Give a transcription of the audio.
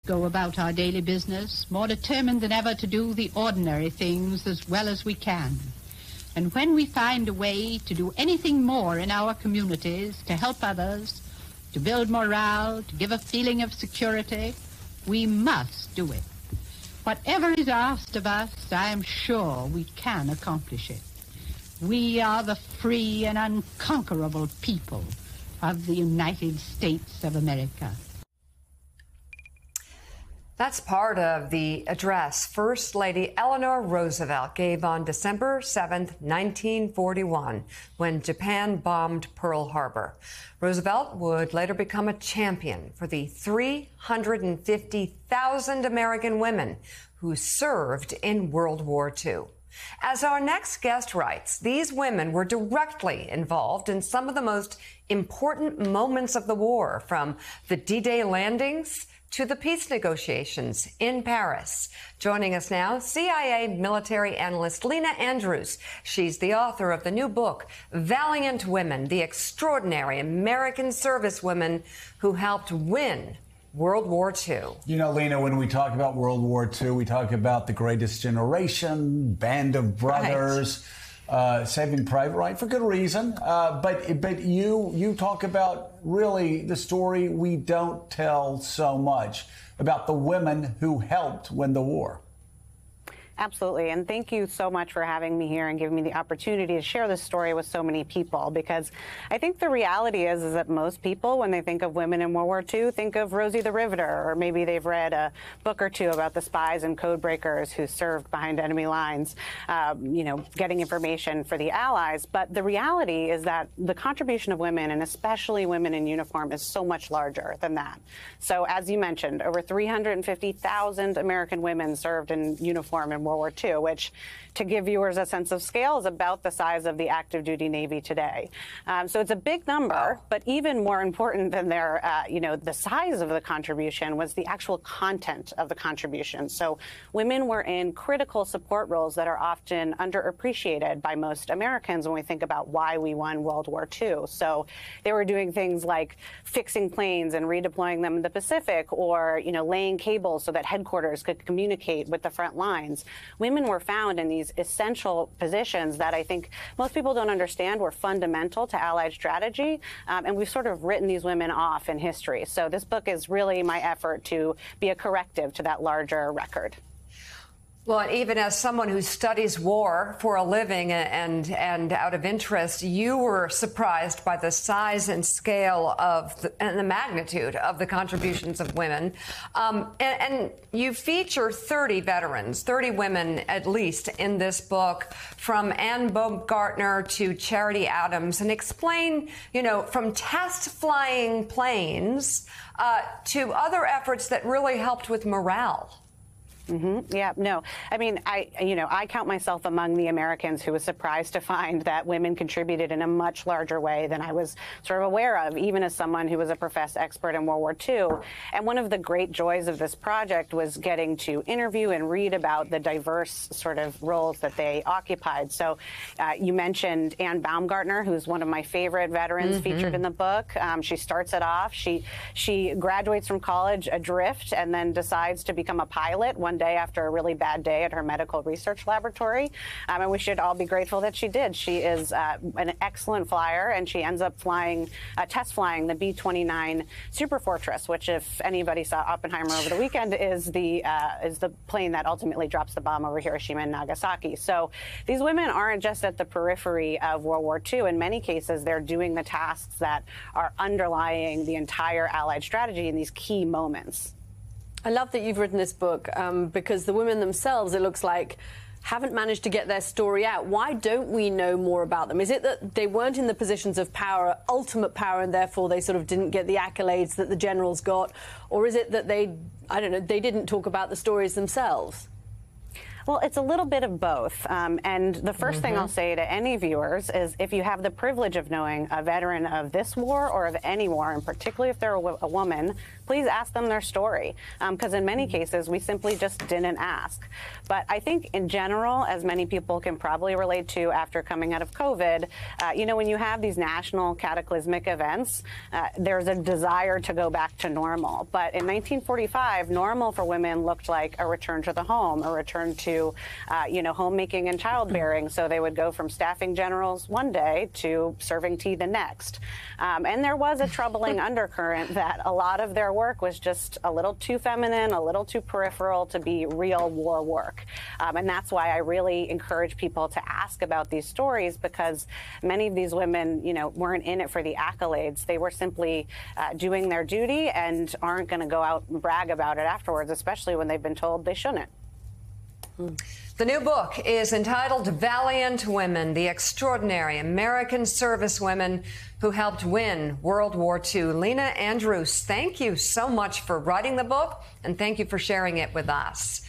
Go about our daily business, more determined than ever to do the ordinary things as well as we can. And when we find a way to do anything more in our communities, to help others, to build morale, to give a feeling of security, we must do it. Whatever is asked of us, I am sure we can accomplish it. We are the free and unconquerable people of the United States of America. That's part of the address First Lady Eleanor Roosevelt gave on December 7, 1941, when Japan bombed Pearl Harbor. Roosevelt would later become a champion for the 350,000 American women who served in World War II. As our next guest writes, these women were directly involved in some of the most important moments of the war, from the D-Day landings to the peace negotiations in Paris. Joining us now, CIA military analyst Lena Andrews. She's the author of the new book, Valiant Women, the Extraordinary American Servicewomen Who Helped Win World War II. You know, Lena, when we talk about World War II, we talk about the Greatest Generation, Band of Brothers, Saving Private Ryan, for good reason. But you talk about really the story we don't tell so much about the women who helped win the war. Absolutely. And thank you so much for having me here and giving me the opportunity to share this story with so many people, because I think the reality is that most people, when they think of women in World War II, think of Rosie the Riveter, or maybe they've read a book or two about the spies and code breakers who served behind enemy lines, getting information for the Allies. But the reality is that the contribution of women, and especially women in uniform, is so much larger than that. So as you mentioned, over 350,000 American women served in uniform in World War II, which, to give viewers a sense of scale, is about the size of the active duty Navy today. So it's a big number, but even more important than the size of the contribution was the actual content of the contribution. So women were in critical support roles that are often underappreciated by most Americans when we think about why we won World War II. So they were doing things like fixing planes and redeploying them in the Pacific, or, laying cables so that headquarters could communicate with the front lines. Women were found in these essential positions that I think most people don't understand were fundamental to Allied strategy, and we've sort of written these women off in history. So this book is really my effort to be a corrective to that larger record. Well, even as someone who studies war for a living and out of interest, you were surprised by the size and scale of and the magnitude of the contributions of women. And you feature 30 veterans, 30 women at least, in this book, from Anne Baumgartner to Charity Adams, and explain, from test flying planes to other efforts that really helped with morale. Yeah, no. I mean, I count myself among the Americans who was surprised to find that women contributed in a much larger way than I was sort of aware of, even as someone who was a professed expert in World War II. And one of the great joys of this project was getting to interview and read about the diverse sort of roles that they occupied. So you mentioned Anne Baumgartner, who's one of my favorite veterans featured in the book. She starts it off. She graduates from college adrift and then decides to become a pilot one day after a really bad day at her medical research laboratory. And we should all be grateful that she did. She is an excellent flyer, and she ends up test flying the B-29 Super Fortress, which, if anybody saw Oppenheimer over the weekend, is the plane that ultimately drops the bomb over Hiroshima and Nagasaki. So these women aren't just at the periphery of World War II. In many cases, they're doing the tasks that are underlying the entire Allied strategy in these key moments. I love that you've written this book because the women themselves, it looks like, haven't managed to get their story out. Why don't we know more about them? Is it that they weren't in the positions of power, ultimate power, and therefore they sort of didn't get the accolades that the generals got? Or is it that they didn't talk about the stories themselves? Well, it's a little bit of both. And the first thing I'll say to any viewers is if you have the privilege of knowing a veteran of this war or of any war, and particularly if they're a woman, please ask them their story. Because in many cases, we simply just didn't ask. But I think in general, as many people can probably relate to after coming out of COVID, you know, when you have these national cataclysmic events, there's a desire to go back to normal. But in 1945, normal for women looked like a return to the home, a return to you know, homemaking and childbearing. So they would go from staffing generals one day to serving tea the next. And there was a troubling undercurrent that a lot of their work was just a little too feminine, a little too peripheral to be real war work. And that's why I really encourage people to ask about these stories, because many of these women, you know, weren't in it for the accolades. They were simply doing their duty and aren't going to go out and brag about it afterwards, especially when they've been told they shouldn't. The new book is entitled Valiant Women, the Extraordinary American Servicewomen Who Helped Win World War II. Lena Andrews, thank you so much for writing the book, and thank you for sharing it with us.